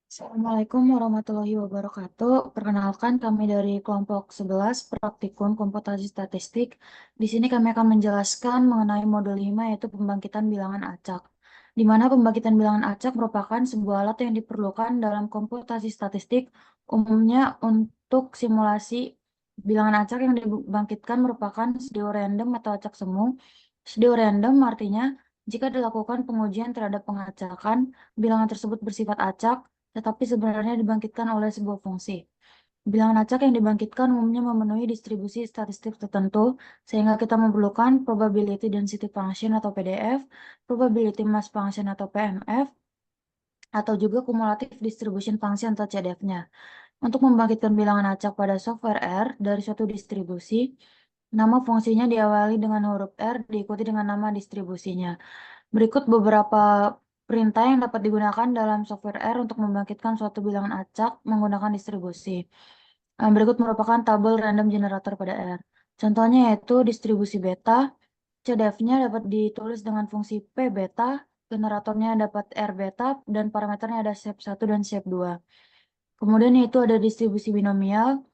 Assalamualaikum warahmatullahi wabarakatuh. Perkenalkan kami dari kelompok 11 Praktikum Komputasi Statistik. Di sini kami akan menjelaskan mengenai modul 5 yaitu pembangkitan bilangan acak. Di mana pembangkitan bilangan acak merupakan sebuah alat yang diperlukan dalam komputasi statistik umumnya untuk simulasi bilangan acak yang dibangkitkan merupakan sediu random atau acak semu. Sediu random artinya jika dilakukan pengujian terhadap pengacakan, bilangan tersebut bersifat acak tetapi sebenarnya dibangkitkan oleh sebuah fungsi. Bilangan acak yang dibangkitkan umumnya memenuhi distribusi statistik tertentu, sehingga kita memerlukan probability density function atau PDF, probability mass function atau PMF, atau juga cumulative distribution function atau CDF-nya. Untuk membangkitkan bilangan acak pada software R dari suatu distribusi, nama fungsinya diawali dengan huruf R diikuti dengan nama distribusinya. Berikut beberapa perintah yang dapat digunakan dalam software R untuk membangkitkan suatu bilangan acak menggunakan distribusi. Berikut merupakan tabel random generator pada R. Contohnya yaitu distribusi beta, CDF-nya dapat ditulis dengan fungsi P beta, generatornya dapat R beta, dan parameternya ada shape 1 dan shape 2. Kemudian yaitu ada distribusi binomial,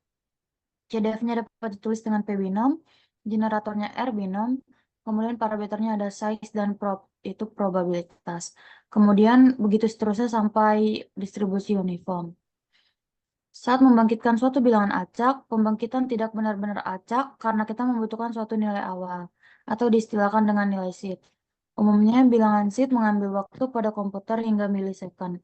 CDF-nya dapat ditulis dengan P binom, generatornya R binom, kemudian parameternya ada size dan itu probabilitas. Kemudian begitu seterusnya sampai distribusi uniform. Saat membangkitkan suatu bilangan acak, pembangkitan tidak benar-benar acak karena kita membutuhkan suatu nilai awal, atau diistilahkan dengan nilai seed. Umumnya bilangan seed mengambil waktu pada komputer hingga milisecond.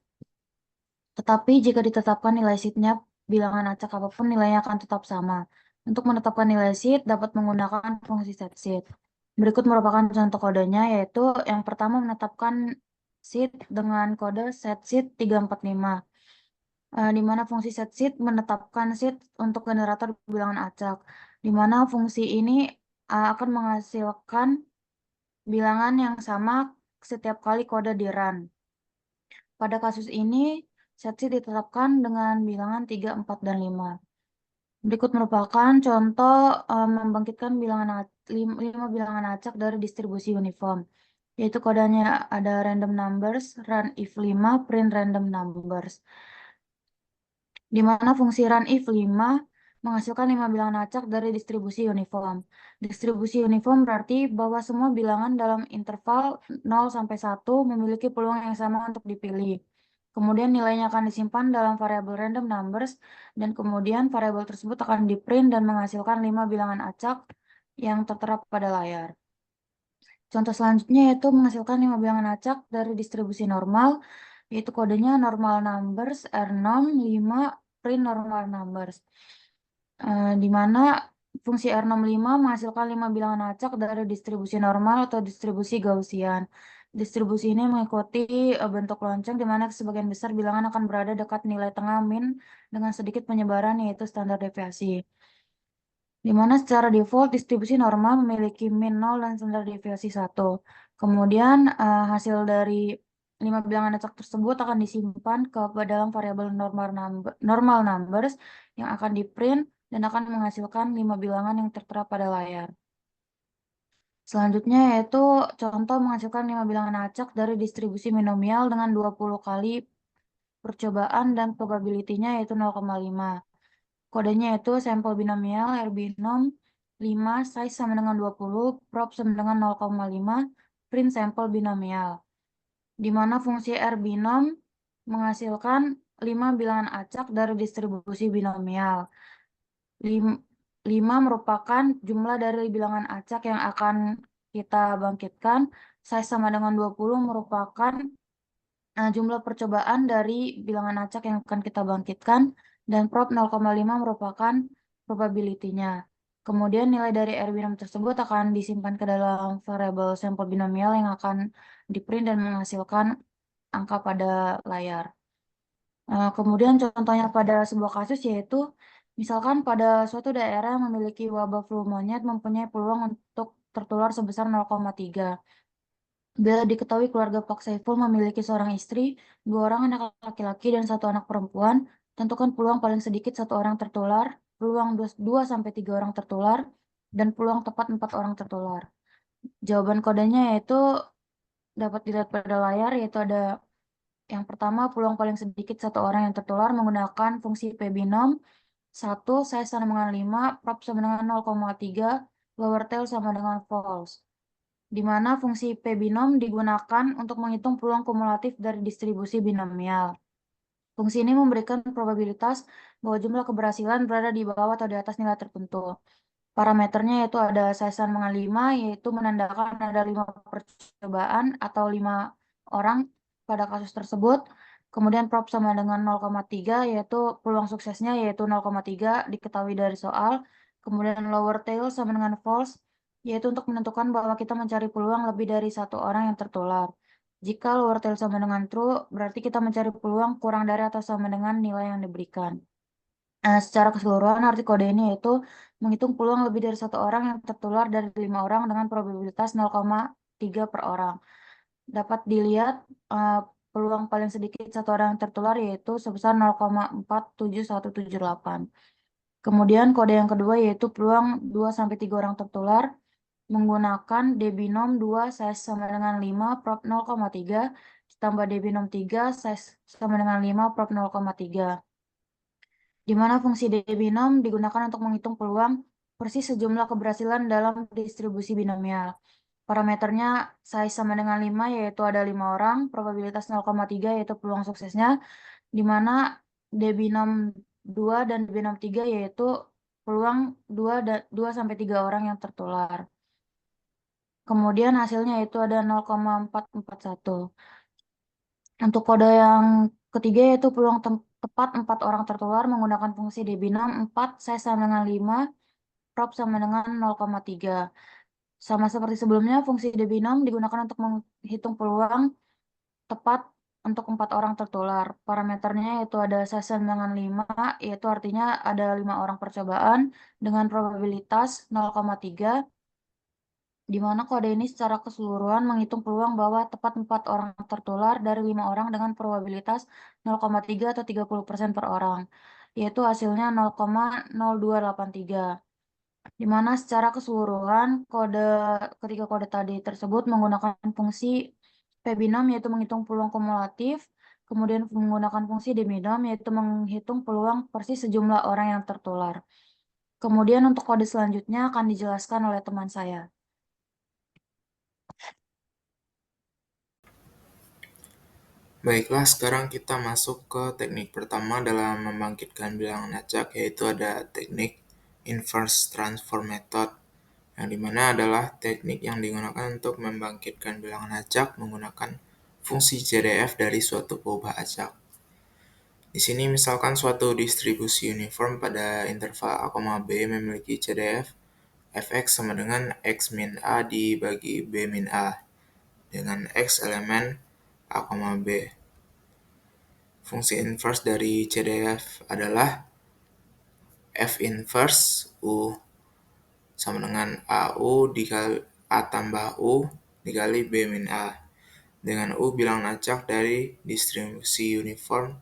Tetapi jika ditetapkan nilai seed-nya, bilangan acak apapun nilainya akan tetap sama. Untuk menetapkan nilai seed dapat menggunakan fungsi setSeed. Berikut merupakan contoh kodenya, yaitu yang pertama menetapkan seed dengan kode setSeed 345, di mana fungsi setSeed menetapkan seed untuk generator bilangan acak, di mana fungsi ini akan menghasilkan bilangan yang sama setiap kali kode di run. Pada kasus ini, setSeed ditetapkan dengan bilangan 3, 4, dan 5. Berikut merupakan contoh membangkitkan 5 bilangan acak dari distribusi uniform, yaitu kodenya ada random numbers, run if 5, print random numbers. Di mana fungsi run if 5 menghasilkan 5 bilangan acak dari distribusi uniform. Distribusi uniform berarti bahwa semua bilangan dalam interval 0 sampai 1 memiliki peluang yang sama untuk dipilih. Kemudian nilainya akan disimpan dalam variabel random numbers dan kemudian variabel tersebut akan di-print dan menghasilkan 5 bilangan acak yang tertera pada layar. Contoh selanjutnya yaitu menghasilkan 5 bilangan acak dari distribusi normal, yaitu kodenya normal numbers R6, 5, print normal numbers. Di mana fungsi R65 menghasilkan 5 bilangan acak dari distribusi normal atau distribusi Gaussian. Distribusi ini mengikuti bentuk lonceng di mana sebagian besar bilangan akan berada dekat nilai tengah min dengan sedikit penyebaran yaitu standar deviasi. Di mana secara default distribusi normal memiliki min 0 dan standar deviasi 1. Kemudian hasil dari 5 bilangan acak tersebut akan disimpan ke dalam variabel normal numbers yang akan di-print dan akan menghasilkan 5 bilangan yang tertera pada layar. Selanjutnya yaitu contoh menghasilkan 5 bilangan acak dari distribusi binomial dengan 20 kali percobaan dan probability-nya yaitu 0,5. Kodenya yaitu sampel binomial R binom 5, size sama dengan 20, prob sama dengan 0,5, print sampel binomial. Di mana fungsi R binom menghasilkan 5 bilangan acak dari distribusi binomial. 5 merupakan jumlah dari bilangan acak yang akan kita bangkitkan. Size sama dengan 20 merupakan jumlah percobaan dari bilangan acak yang akan kita bangkitkan. Dan prob 0,5 merupakan probability-nya. Kemudian nilai dari R binom tersebut akan disimpan ke dalam variabel sampel binomial yang akan di-print dan menghasilkan angka pada layar. Kemudian contohnya pada sebuah kasus yaitu misalkan pada suatu daerah yang memiliki wabah flu monyet mempunyai peluang untuk tertular sebesar 0,3. Bila diketahui keluarga Pak Saiful memiliki seorang istri, 2 orang anak laki-laki dan 1 anak perempuan, tentukan peluang paling sedikit 1 orang tertular, peluang 2 sampai 3 orang tertular, dan peluang tepat 4 orang tertular. Jawaban kodenya yaitu dapat dilihat pada layar, yaitu ada Yang pertama, peluang paling sedikit satu orang yang tertular menggunakan fungsi P binom. 1, size sama dengan 5, prop sama dengan 0,3, lower tail sama dengan false. Di mana fungsi P binom digunakan untuk menghitung peluang kumulatif dari distribusi binomial. Fungsi ini memberikan probabilitas bahwa jumlah keberhasilan berada di bawah atau di atas nilai tertentu. Parameternya yaitu ada size dengan 5, yaitu menandakan ada 5 percobaan atau 5 orang pada kasus tersebut. Kemudian prop sama dengan 0,3, yaitu peluang suksesnya yaitu 0,3 diketahui dari soal. Kemudian lower tail sama dengan false, yaitu untuk menentukan bahwa kita mencari peluang lebih dari satu orang yang tertular. Jika lower tail sama dengan true, berarti kita mencari peluang kurang dari atau sama dengan nilai yang diberikan. Secara keseluruhan arti kode ini yaitu menghitung peluang lebih dari satu orang yang tertular dari 5 orang dengan probabilitas 0,3 per orang. Dapat dilihat peluang paling sedikit satu orang yang tertular yaitu sebesar 0,47178. Kemudian kode yang kedua yaitu peluang 2-3 orang tertular menggunakan D binom 2 size sama dengan 5 prop 0,3 ditambah D binom 3 size sama dengan 5 prop 0,3. Di mana fungsi D binom digunakan untuk menghitung peluang persis sejumlah keberhasilan dalam distribusi binomial. Parameternya size sama dengan 5 yaitu ada 5 orang, probabilitas 0,3 yaitu peluang suksesnya, di mana D binom 2 dan D binom 3 yaitu peluang 2-3 orang yang tertular. Kemudian hasilnya itu ada 0,441. Untuk kode yang ketiga yaitu peluang tepat 4 orang tertular menggunakan fungsi D binom 4 size sama dengan 5, prop sama dengan 0,3. Sama seperti sebelumnya, fungsi D binom digunakan untuk menghitung peluang tepat untuk 4 orang tertular. Parameternya yaitu ada size dengan 5, yaitu artinya ada 5 orang percobaan dengan probabilitas 0,3, di mana kode ini secara keseluruhan menghitung peluang bahwa tepat 4 orang tertular dari 5 orang dengan probabilitas 0,3 atau 30% per orang, yaitu hasilnya 0,0283. Di mana secara keseluruhan ketiga kode tadi tersebut menggunakan fungsi P binom yaitu menghitung peluang kumulatif, kemudian menggunakan fungsi D binom yaitu menghitung peluang persis sejumlah orang yang tertular. Kemudian untuk kode selanjutnya akan dijelaskan oleh teman saya. Baiklah, sekarang kita masuk ke teknik pertama dalam membangkitkan bilangan acak, yaitu ada teknik inverse transform method, yang dimana adalah teknik yang digunakan untuk membangkitkan bilangan acak menggunakan fungsi CDF dari suatu peubah acak. Di sini misalkan suatu distribusi uniform pada interval A, B memiliki CDF fx sama dengan x min A dibagi b min A dengan x elemen A, B. Fungsi inverse dari CDF adalah F inverse U sama dengan AU dikali A tambah U dikali B min A. Dengan U bilangan acak dari distribusi uniform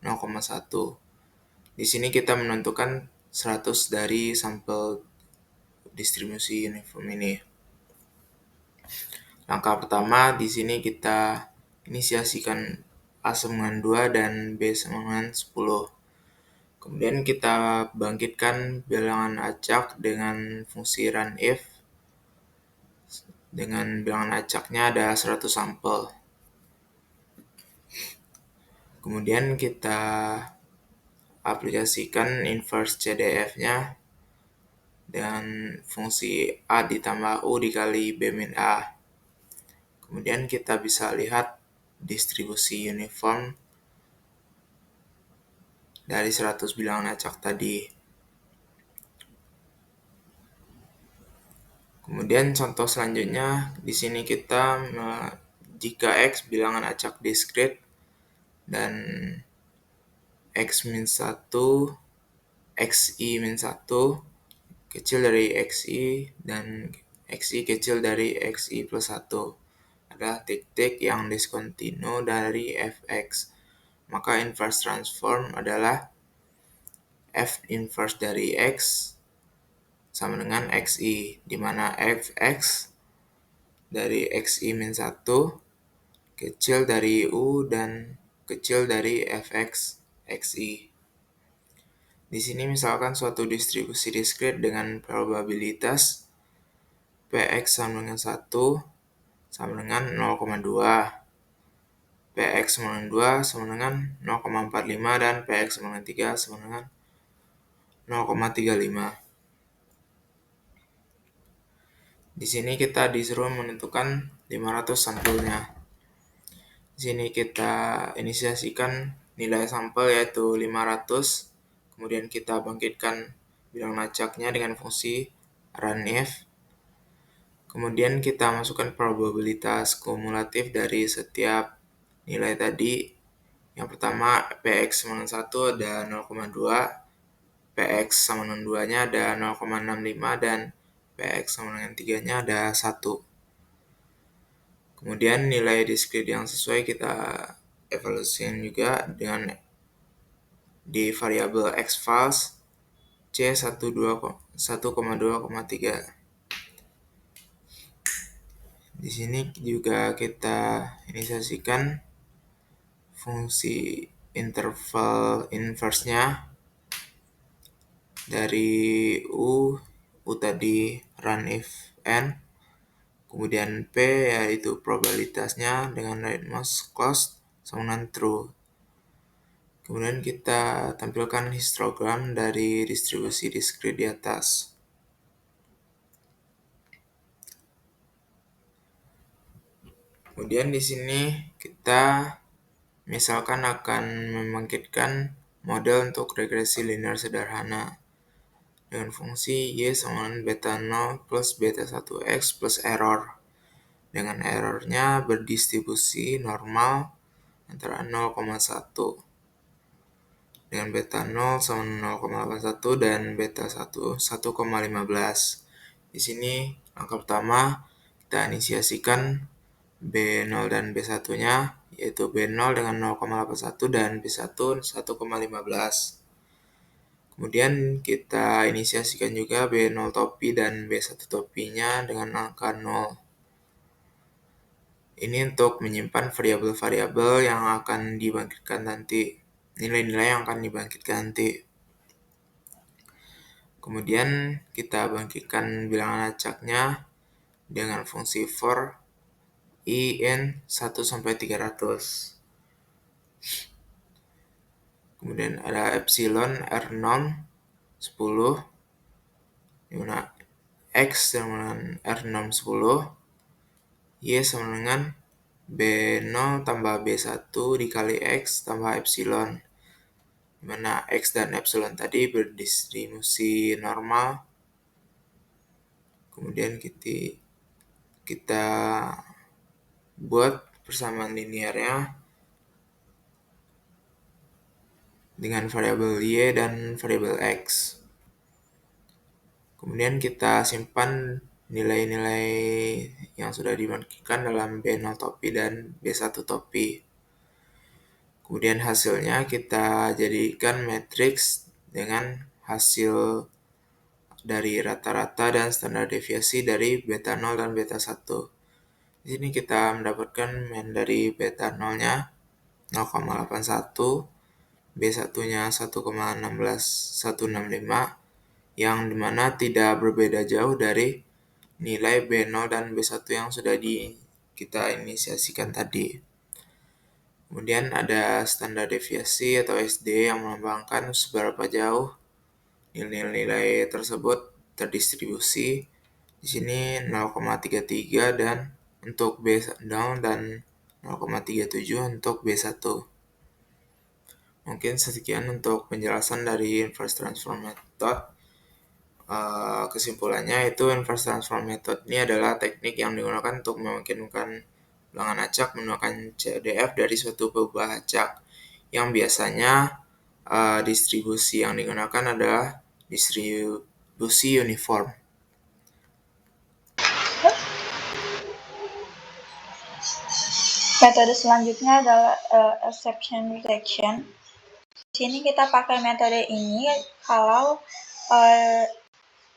0,1. Di sini kita menentukan 100 dari sampel distribusi uniform ini. Langkah pertama di sini kita inisiasikan A sama dengan 2 dan B sama dengan 10. Kemudian kita bangkitkan bilangan acak dengan fungsi runIf. Dengan bilangan acaknya ada 100 sampel. Kemudian kita aplikasikan inverse CDF-nya dengan fungsi A ditambah U dikali B min A. Kemudian kita bisa lihat distribusi uniform dari 100 bilangan acak tadi. Kemudian contoh selanjutnya di sini kita jika X bilangan acak diskrit dan XI min 1 kecil dari XI dan XI kecil dari XI plus 1 adalah titik yang diskontinu dari Fx. Maka inverse transform adalah F inverse dari X sama dengan XI, di mana Fx dari XI min 1 kecil dari U dan kecil dari fx, xi. Di sini misalkan suatu distribusi diskrit dengan probabilitas Px sama dengan 1 sama dengan 0,2, Px sama dengan 2 sama dengan 0,45, dan Px sama dengan 3 sama dengan 0,35. Di sini kita disuruh menentukan 500 sampelnya. Di sini kita inisiasikan nilai sampel yaitu 500, kemudian kita bangkitkan bilangan acaknya dengan fungsi runIf. Kemudian kita masukkan probabilitas kumulatif dari setiap nilai tadi. Yang pertama, Px sama dengan 1 ada 0,2, Px sama dengan 2-nya ada 0,65, dan Px sama dengan 3-nya ada 1. Kemudian nilai diskrit yang sesuai kita evaluasikan juga dengan di variabel xVals C1,2,3. Di sini juga kita inisiasikan fungsi interval inverse-nya dari U tadi runIf n, kemudian P yaitu probabilitasnya dengan rightmost closed sama dengan true. Kemudian kita tampilkan histogram dari distribusi diskrit di atas. Kemudian di sini kita misalkan akan membangkitkan model untuk regresi linear sederhana dengan fungsi y sama dengan beta 0 plus beta 1x plus error, dengan errornya berdistribusi normal antara 0,1 dengan beta 0 sama 0,81 dan beta 1 1,15. Di sini angka pertama kita inisiasikan B0 dan B1-nya, yaitu B0 dengan 0,81 dan B1 1,15. Kemudian kita inisiasikan juga B0 topi dan B1 topinya dengan angka 0. Ini untuk menyimpan variabel-variabel yang akan dibangkitkan nanti, nilai-nilai yang akan dibangkitkan nanti. Kemudian kita bangkitkan bilangan acaknya dengan fungsi for i in 1 sampai 300. Kemudian ada epsilon R0 10, di mana X sama dengan R0 10, Y sama dengan B0 tambah B1 dikali X tambah epsilon, di mana X dan epsilon tadi berdistribusi normal. Kemudian kita buat persamaan linearnya dengan variabel Y dan variabel X. Kemudian kita simpan nilai-nilai yang sudah dibangkitkan dalam B0 topi dan B1 topi. Kemudian hasilnya kita jadikan matriks dengan hasil dari rata-rata dan standar deviasi dari beta 0 dan beta 1. Di sini kita mendapatkan mean dari beta 0-nya 0,81, B1-nya 1,16165, yang dimana tidak berbeda jauh dari nilai B0 dan B1 yang sudah kita inisiasikan tadi. Kemudian ada standar deviasi atau SD yang melambangkan seberapa jauh nilai-nilai tersebut terdistribusi. Di sini 0,33 dan untuk B0 dan 0,37 untuk B1. Mungkin sekian untuk penjelasan dari inverse transform method. Kesimpulannya itu inverse transform method ini adalah teknik yang digunakan untuk memungkinkan bilangan acak menggunakan CDF dari suatu perubahan acak, yang biasanya distribusi yang digunakan adalah distribusi uniform. Metode selanjutnya adalah exception rejection. Di sini kita pakai metode ini kalau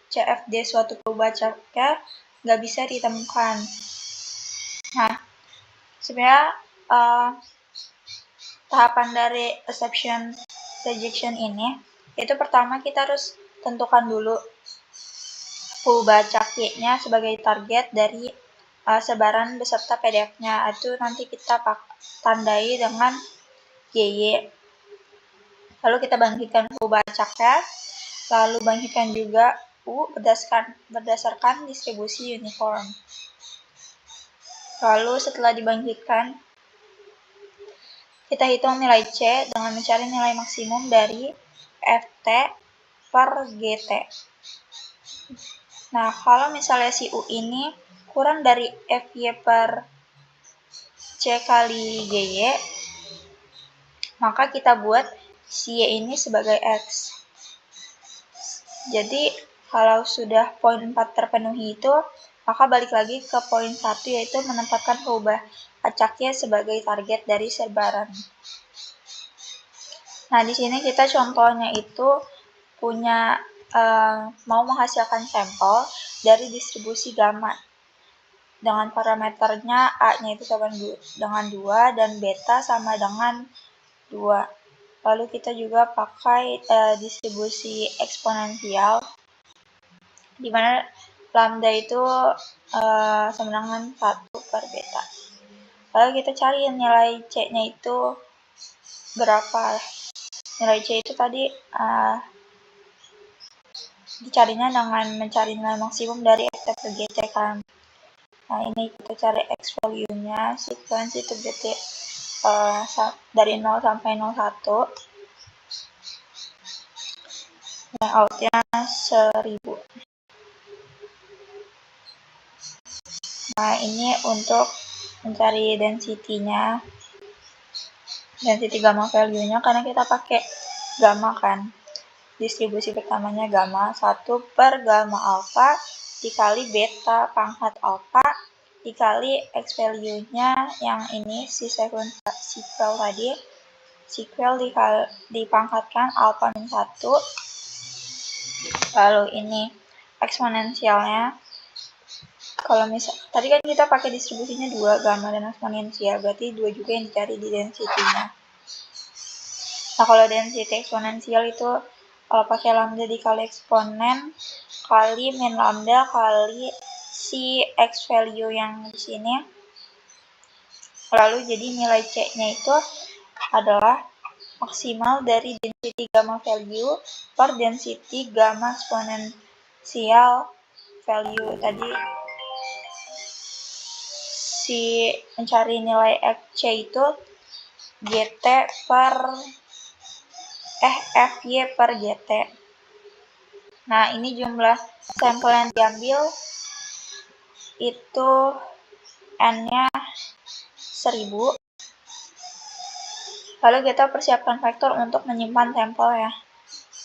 CFD suatu perubahan acaknya nggak bisa ditemukan. Nah, sebenarnya tahapan dari exception rejection ini, itu pertama kita harus tentukan dulu full baca key-nya sebagai target dari sebaran beserta PDF-nya. Itu nanti kita tandai dengan GY. Lalu kita bangkitkan full bacaknya, lalu bangkitkan juga U berdasarkan distribusi uniform. Lalu setelah dibangkitkan, kita hitung nilai C dengan mencari nilai maksimum dari FT per GT. Nah, kalau misalnya si U ini kurang dari FY per C kali GY, maka kita buat si Y ini sebagai X. Jadi, kalau sudah poin 4 terpenuhi itu, maka balik lagi ke poin 1, yaitu menempatkan perubahan acaknya sebagai target dari sebaran. Nah, di sini kita contohnya itu punya mau menghasilkan sampel dari distribusi gamma dengan parameternya A-nya itu sama dengan 2 dan beta sama dengan 2. Lalu kita juga pakai distribusi eksponensial di mana lambda itu sama dengan 1 per beta. Lalu kita cari nilai C-nya itu berapa. Nilai C itu tadi dicarinya dengan mencari nilai maksimum dari FT per GT kan. Nah, ini kita cari X value-nya, frekuensi to GT dari 0 sampai 01. Nah, out-nya 1000. Nah, ini untuk mencari density-nya, density gamma value-nya, karena kita pakai gamma kan. Distribusi pertamanya gamma 1 per gamma alpha dikali beta pangkat alpha dikali X value-nya yang ini si sequel tadi. Sequel dipangkatkan alpha min 1. Lalu ini eksponensialnya. Kalau misal tadi kan kita pakai distribusinya 2 gamma dan eksponensial, berarti 2 juga yang dicari di density-nya. Nah, kalau density eksponensial itu pakai lambda dikali eksponen kali min lambda kali si X value yang di sini. Lalu jadi nilai C-nya itu adalah maksimal dari density gamma value per density gamma eksponensial value. Tadi si mencari nilai C itu GT per FY per GT. Nah, ini jumlah sampel yang diambil itu N-nya 1000. Lalu kita persiapkan vektor untuk menyimpan sampel ya.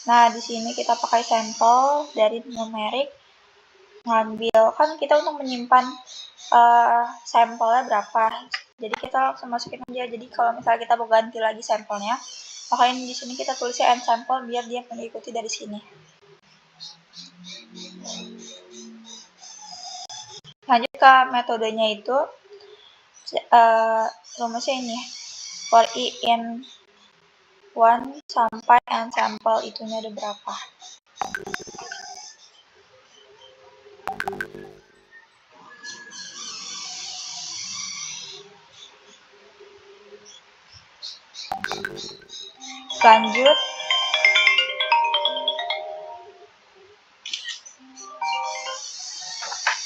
Nah, di sini kita pakai sampel dari numerik, ngambil kan kita untuk menyimpan sampelnya berapa. Jadi kita langsung masukin aja. Jadi kalau misalnya kita mau ganti lagi sampelnya, maka ini di sini kita tulisnya n sampel biar dia mengikuti dari sini. Lanjut ke metodenya itu rumusnya ini for i in 1 sampai n sampel itunya ada berapa. Lanjut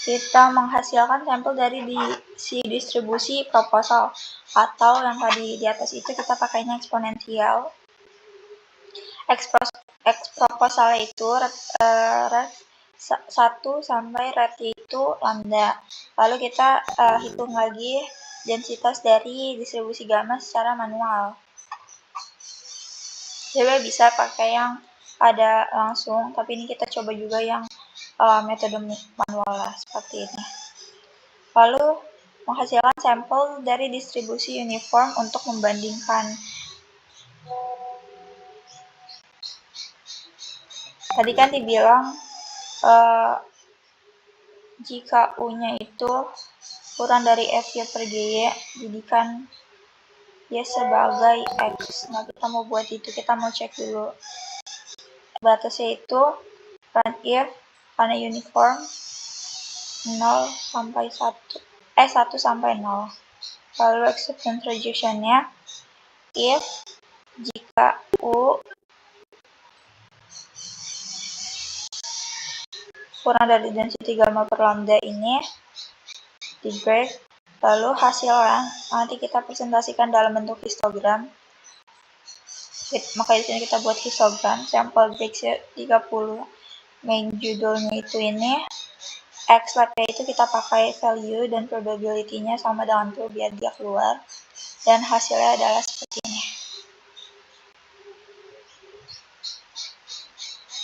kita menghasilkan sampel dari si distribusi proposal atau yang tadi di atas itu kita pakainya eksponensial. X proposal itu 1 sampai rate itu lambda. Lalu kita hitung lagi densitas dari distribusi gamma secara manual. Jadi bisa pakai yang ada langsung, tapi ini kita coba juga yang metode manual lah, seperti ini. Lalu menghasilkan sampel dari distribusi uniform untuk membandingkan. Tadi kan dibilang jika U-nya itu kurang dari FY per GY, jadikan Y sebagai X. Nah, kita mau buat itu, kita mau cek dulu. Batasnya itu run if karena uniform 0 sampai 1. 1 sampai 0. Lalu acceptance rejection-nya if jika U kurang dari density gamma per lambda ini di graph, lalu hasilnya nanti kita presentasikan dalam bentuk histogram. Maka di sini kita buat histogram, sampel breaks-nya 30. Main judulnya itu ini, X lab-nya itu kita pakai value dan probability-nya sama dengan true biar dia keluar. Dan hasilnya adalah seperti ini.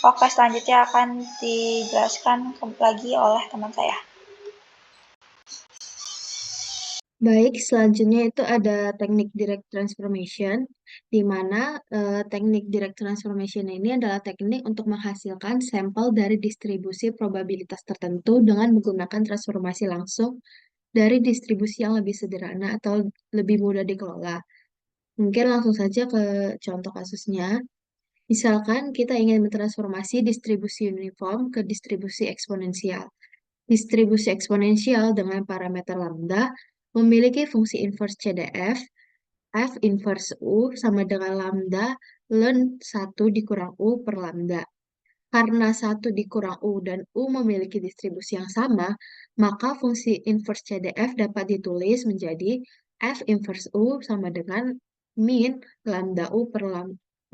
Oke, selanjutnya akan dijelaskan lagi oleh teman saya. Baik, selanjutnya itu ada teknik direct transformation, di mana teknik direct transformation ini adalah teknik untuk menghasilkan sampel dari distribusi probabilitas tertentu dengan menggunakan transformasi langsung dari distribusi yang lebih sederhana atau lebih mudah dikelola. Mungkin langsung saja ke contoh kasusnya. Misalkan kita ingin mentransformasi distribusi uniform ke distribusi eksponensial. Distribusi eksponensial dengan parameter lambda memiliki fungsi inverse CDF, F inverse U sama dengan lambda ln 1 dikurang U per lambda. Karena 1 dikurang U dan U memiliki distribusi yang sama, maka fungsi inverse CDF dapat ditulis menjadi F inverse U sama dengan min lambda U per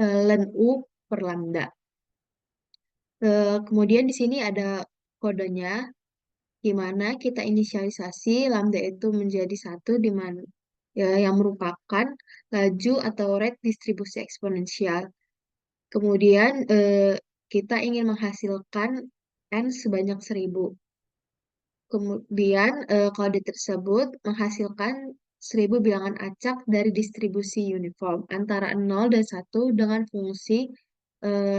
ln U per lambda. Kemudian di sini ada kodenya, di mana kita inisialisasi lambda itu menjadi 1, di mana yang merupakan laju atau rate distribusi eksponensial. Kemudian kita ingin menghasilkan N sebanyak 1000. Kemudian kode tersebut menghasilkan 1000 bilangan acak dari distribusi uniform antara 0 dan 1 dengan fungsi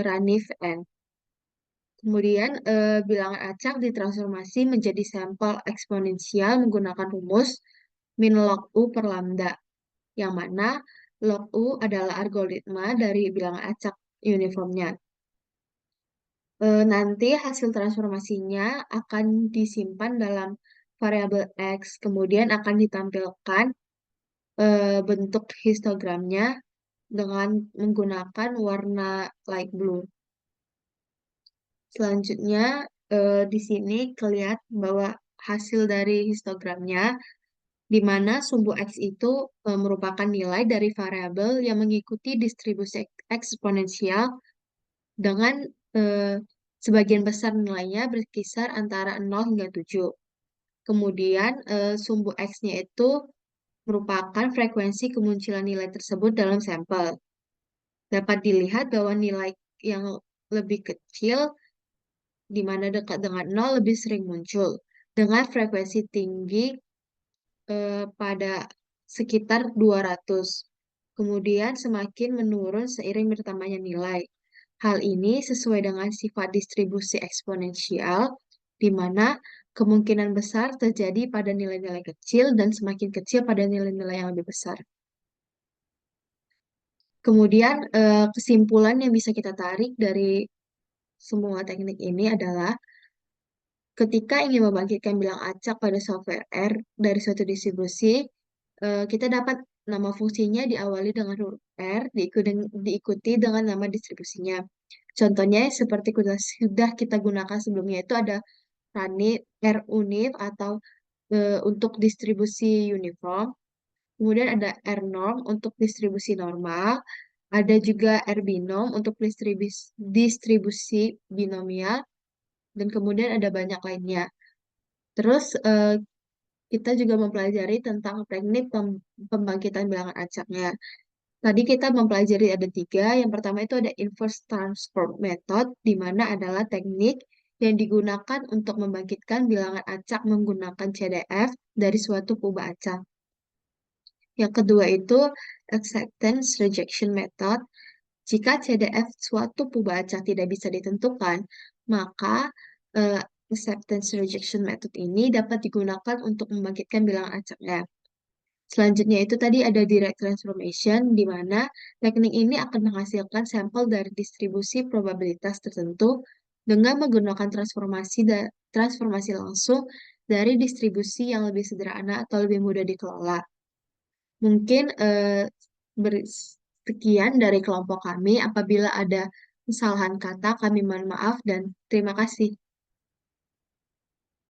Ranif N. Kemudian bilangan acak ditransformasi menjadi sampel eksponensial menggunakan rumus min log U per lambda, yang mana log U adalah algoritma dari bilangan acak uniformnya. Nanti hasil transformasinya akan disimpan dalam variabel X, kemudian akan ditampilkan bentuk histogramnya dengan menggunakan warna light blue. Selanjutnya, di sini kelihatan bahwa hasil dari histogramnya, di mana sumbu X itu merupakan nilai dari variabel yang mengikuti distribusi eksponensial dengan sebagian besar nilainya berkisar antara 0 hingga 7. Kemudian sumbu X-nya itu merupakan frekuensi kemunculan nilai tersebut dalam sampel. Dapat dilihat bahwa nilai yang lebih kecil, di mana dekat dengan 0 lebih sering muncul, dengan frekuensi tinggi pada sekitar 200. Kemudian semakin menurun seiring bertambahnya nilai. Hal ini sesuai dengan sifat distribusi eksponensial, di mana kemungkinan besar terjadi pada nilai-nilai kecil dan semakin kecil pada nilai-nilai yang lebih besar. Kemudian kesimpulan yang bisa kita tarik dari semua teknik ini adalah ketika ingin membangkitkan bilang acak pada software R dari suatu distribusi, kita dapat nama fungsinya diawali dengan huruf R, diikuti dengan nama distribusinya. Contohnya seperti sudah kita gunakan sebelumnya, itu ada R unif atau untuk distribusi uniform. Kemudian ada R norm untuk distribusi normal. Ada juga R binom untuk distribusi binomial. Dan kemudian ada banyak lainnya. Terus kita juga mempelajari tentang teknik pembangkitan bilangan acaknya. Tadi kita mempelajari ada 3. Yang pertama itu ada inverse transform method, di mana adalah teknik yang digunakan untuk membangkitkan bilangan acak menggunakan CDF dari suatu kubah acak. Yang kedua itu acceptance rejection method. Jika CDF suatu kubah acak tidak bisa ditentukan, maka acceptance rejection method ini dapat digunakan untuk membangkitkan bilangan acaknya. Selanjutnya itu tadi ada direct transformation, di mana teknik ini akan menghasilkan sampel dari distribusi probabilitas tertentu dengan menggunakan transformasi langsung dari distribusi yang lebih sederhana atau lebih mudah dikelola. Mungkin sekian dari kelompok kami. Apabila ada kesalahan kata, kami mohon maaf dan terima kasih.